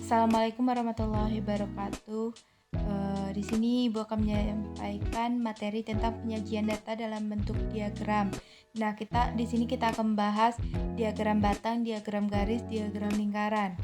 Assalamualaikum warahmatullahi wabarakatuh. Di sini Ibu akan menyampaikan materi tentang penyajian data dalam bentuk diagram. Nah, kita akan membahas diagram batang, diagram garis, diagram lingkaran.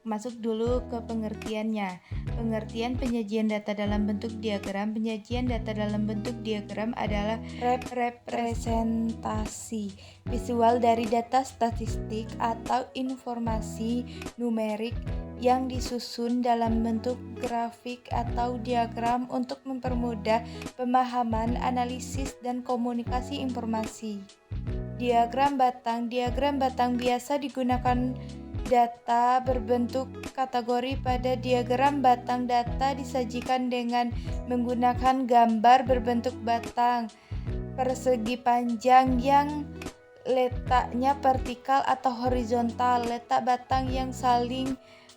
Masuk dulu ke pengertiannya. Pengertian penyajian data dalam bentuk diagram. Penyajian data dalam bentuk diagram adalah representasi visual dari data statistik atau informasi numerik yang disusun dalam bentuk grafik atau diagram untuk mempermudah pemahaman, analisis, dan komunikasi informasi. Diagram batang biasa digunakan data berbentuk kategori. Pada diagram batang, data disajikan dengan menggunakan gambar berbentuk batang persegi panjang yang letaknya vertikal atau horizontal. Letak batang yang saling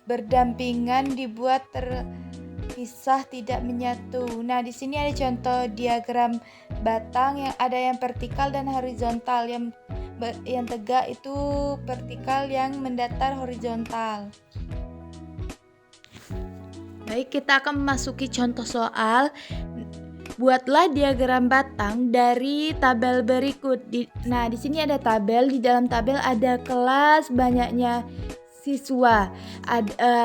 berdampingan dibuat terpisah, tidak menyatu. Nah, di sini ada contoh diagram batang yang ada yang vertikal dan horizontal. Yang tegak itu vertikal, yang mendatar horizontal. Baik, kita akan memasuki contoh soal. Buatlah diagram batang dari tabel berikut. Nah, di sini ada tabel. Di dalam tabel ada kelas, banyaknya siswa,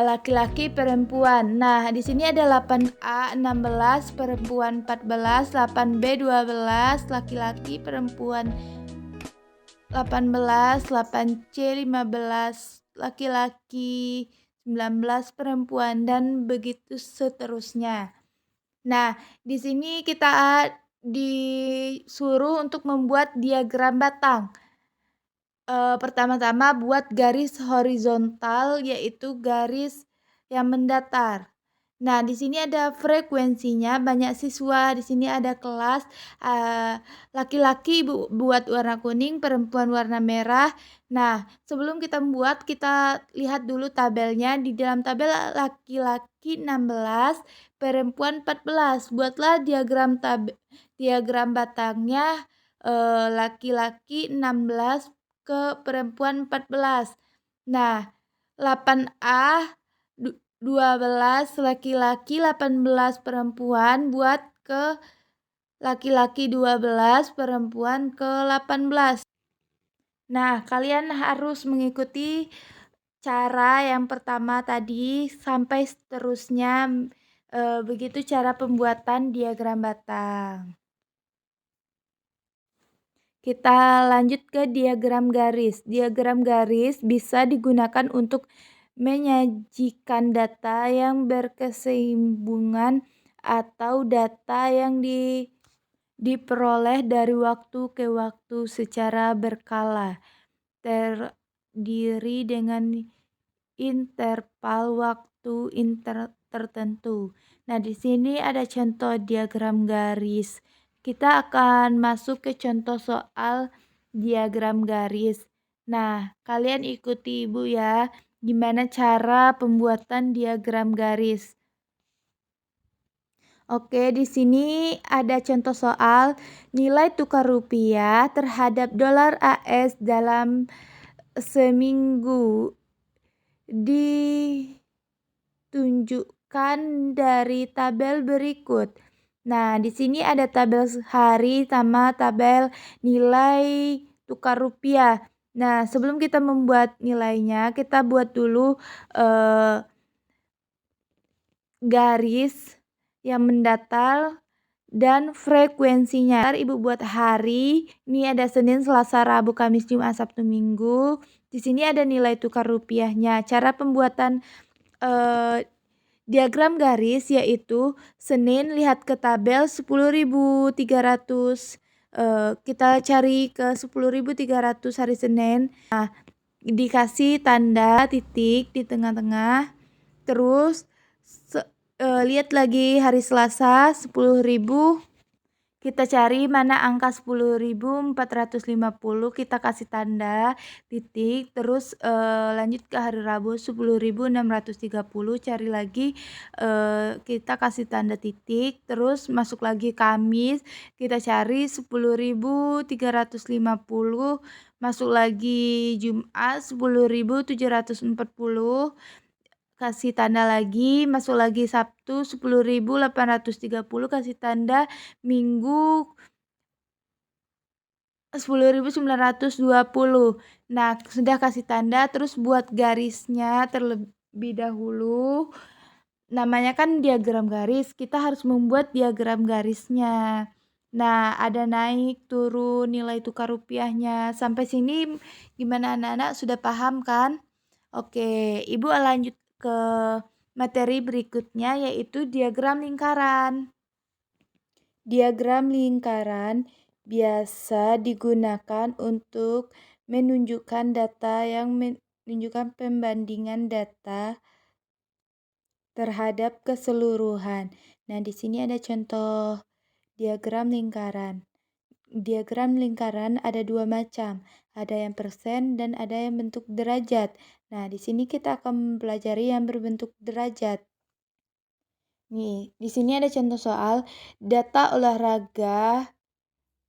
laki-laki, perempuan. Nah, di sini ada 8A 16, perempuan 14, 8B 12, laki-laki, perempuan 18, 8C 15, laki-laki, 19, perempuan, dan begitu seterusnya. Nah, di sini kita disuruh untuk membuat diagram batang. Pertama-tama buat garis horizontal, yaitu garis yang mendatar. Nah, di sini ada frekuensinya, banyak siswa. Di sini ada kelas, laki-laki buat warna kuning, perempuan warna merah. Nah, sebelum kita membuat, kita lihat dulu tabelnya. Di dalam tabel laki-laki 16, perempuan 14. Buatlah diagram batangnya, laki-laki 16 ke perempuan 14. Nah, 8A 12 laki-laki, 18 perempuan, buat ke laki-laki 12, perempuan ke 18. Nah, kalian harus mengikuti cara yang pertama tadi sampai seterusnya. Begitu cara pembuatan diagram batang. Kita lanjut ke diagram garis. Diagram garis bisa digunakan untuk menyajikan data yang berkesinambungan atau data yang diperoleh dari waktu ke waktu secara berkala, terdiri dengan interval waktu tertentu. Nah, di sini ada contoh diagram garis. Kita akan masuk ke contoh soal diagram garis. Nah, kalian ikuti Ibu ya, gimana cara pembuatan diagram garis. Oke, di sini ada contoh soal nilai tukar rupiah terhadap dolar AS dalam seminggu ditunjukkan dari tabel berikut. Nah, di sini ada tabel hari sama tabel nilai tukar rupiah. Nah, sebelum kita membuat nilainya, kita buat dulu garis yang mendatar dan frekuensinya. Ntar Ibu buat hari. Ini ada Senin, Selasa, Rabu, Kamis, Jumat, Sabtu, Minggu. Di sini ada nilai tukar rupiahnya. Cara pembuatan diagram garis yaitu Senin, lihat ke tabel 10.300. Kita cari ke 10.300 hari Senin. Nah, dikasih tanda titik di tengah-tengah. Terus lihat lagi hari Selasa 10.000. Kita cari mana angka 10.450, kita kasih tanda titik. Terus lanjut ke hari Rabu 10.630, cari lagi, kita kasih tanda titik. Terus masuk lagi Kamis, kita cari 10.350, masuk lagi Jumat 10.740. kasih tanda lagi, masuk lagi Sabtu 10.830 kasih tanda, Minggu 10.920. Nah, sudah kasih tanda, terus buat garisnya terlebih dahulu. Namanya kan diagram garis, kita harus membuat diagram garisnya. Nah, ada naik, turun, nilai tukar rupiahnya. Sampai sini gimana anak-anak, sudah paham kan? Oke, Ibu lanjut ke materi berikutnya yaitu diagram lingkaran. Diagram lingkaran biasa digunakan untuk menunjukkan data yang menunjukkan pembandingan data terhadap keseluruhan. Nah, di sini ada contoh diagram lingkaran. Diagram lingkaran ada dua macam, ada yang persen dan ada yang bentuk derajat. Nah, di sini kita akan mempelajari yang berbentuk derajat. Nih, di sini ada contoh soal data olahraga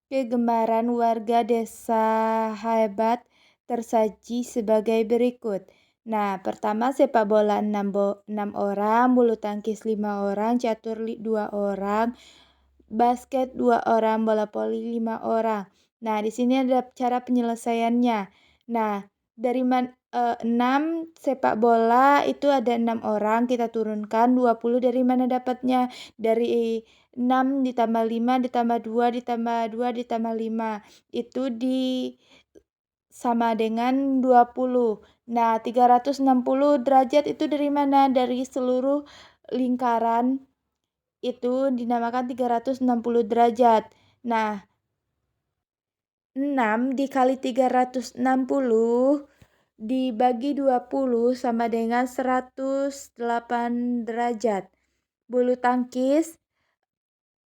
kegemaran warga desa Hebat tersaji sebagai berikut. Nah, pertama sepak bola 6 orang, bulu tangkis 5 orang, catur 2 orang, basket 2 orang, bola voli 5 orang. Nah, di sini ada cara penyelesaiannya. Nah, dari 6 sepak bola itu ada 6 orang, kita turunkan 20 dari mana dapatnya? Dari 6 ditambah 5 ditambah 2 ditambah 2 ditambah 5. Itu sama dengan 20. Nah, 360 derajat itu dari mana? Dari seluruh lingkaran itu dinamakan 360 derajat. Nah, 6 dikali 360 dibagi 20 sama dengan 108 derajat. Bulu tangkis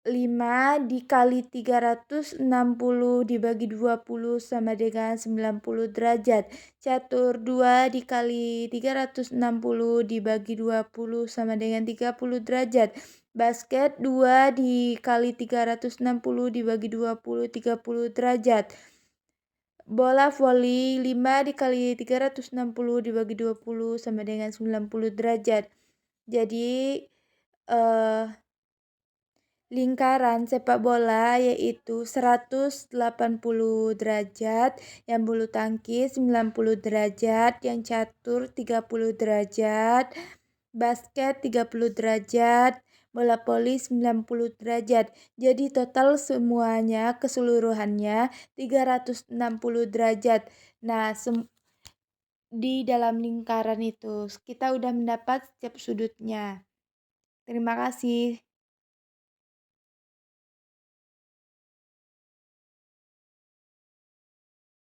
5 dikali 360 dibagi 20 sama dengan 90 derajat. Catur 2 dikali 360 dibagi 20 sama dengan 30 derajat. Basket 2 dikali 360 dibagi 20, 30 derajat. Bola voli 5 dikali 360 dibagi 20 sama dengan 90 derajat. Jadi lingkaran sepak bola yaitu 180 derajat, yang bulu tangkis 90 derajat, yang catur 30 derajat, basket 30 derajat, bola voli 90 derajat. Jadi total semuanya keseluruhannya 360 derajat. Nah, di dalam lingkaran itu kita udah mendapat setiap sudutnya. Terima kasih.